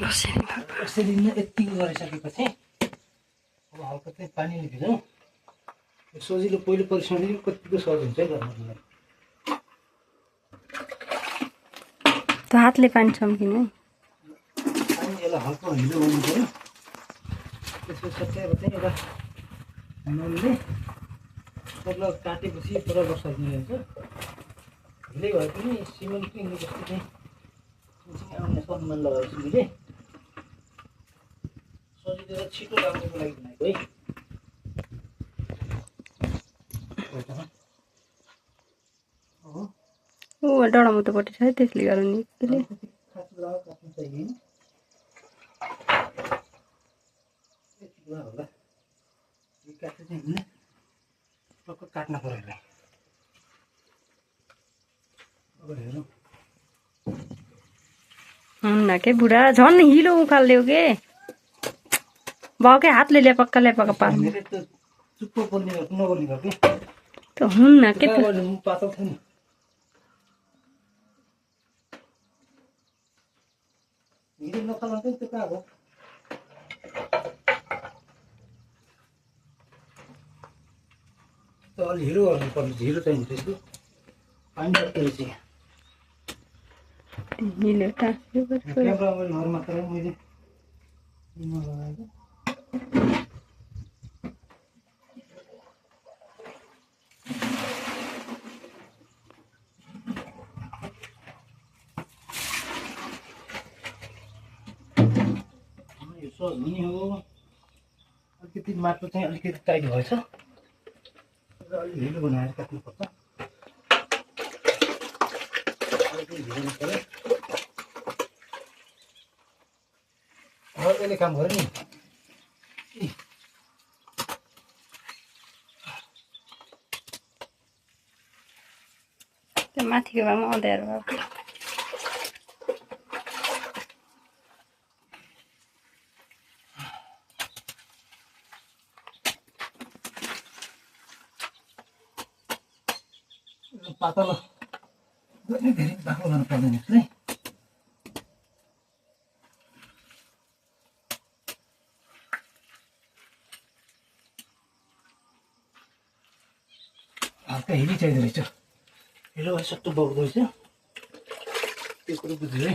यसरी नै यतिको गरिसकेपछि अब हल्का चाहिँ पानीले भिजाउँ। सजिलो पहिलो परिश्रम कतिको सहज हुन्छ है गर्नुलाई। त हातले पानी छम्किनु पानी यसलाई हल्का हिलो गर्नु पऱ्यो। त्यसपछि अब चाहिँ एउटा नुनले मतलब काटेपछि पुरा बसाइदिनु हुन्छ। ढिलै भए पनि सिमेन्ट पिङ्ने जस्तो चाहिँ आउने सम्मान लगाउँछु मैले। सजिलो र छिटो लाग्नुको लागि बनाएको है। ऊ डडामुटोपट्टि छ है, त्यसले गर्दा नि त्यसले काट्नु चाहियो होला। यो काट्नु चाहिँ होइन, टक्क काट्न पऱ्यो यसलाई। अब हेरौँ हुन्न के बुढा, झन् हिलो उखाल्यो के भएकै हातले ल्यापक्का ल्यापक्का पार्नु मेरो त चुप्प बोल्ने भएको नबोल्ने भयो कि त हुन्न के त। पातल थियो नि। हिलो नखाला चाहिँ त्यो कहाँ हो? त अलि हिलो गर्नुपर्ने, हिलो चाहिन्छ त्यसको। पानी जस्तो रहेछ यहाँ। हिलो टाँस्यो क्यामेरा मैले घर मात्र मैले लगाएको। यो सहज हुने हो। अलिकति माटो चाहिँ अलिकति टाइट भएछ र अलि हिलो बनाएर काट्नुपर्छ। अलिकति भिजाउनु पऱ्यो। यसले काम गर्यो नि। त्यो माथिको भागमा अँध्यारो भएको पातलो धेरै बाक्लो गर्नु पर्दैन यसलाई। हल्का हिली चाहिँदो रहेछ। हिलो भए सट्टो बग्दो रहेछ। त्यो कुरो बुझ्यो है।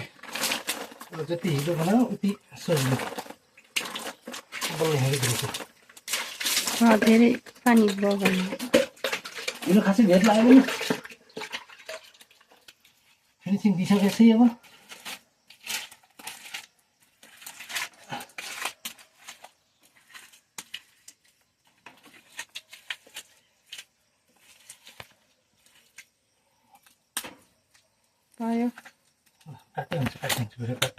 अब जति हिलो बनायो उति सजिलो बग्ने खालको रहेछ। धेरै पानी बगाउनु हिलो खासै भेट लाग्यो नि। फिनिसिङ दिइसकेपछि अब भयो। काट्दै हुन्छ, काट्दै हुन्छ, भिडियो काट।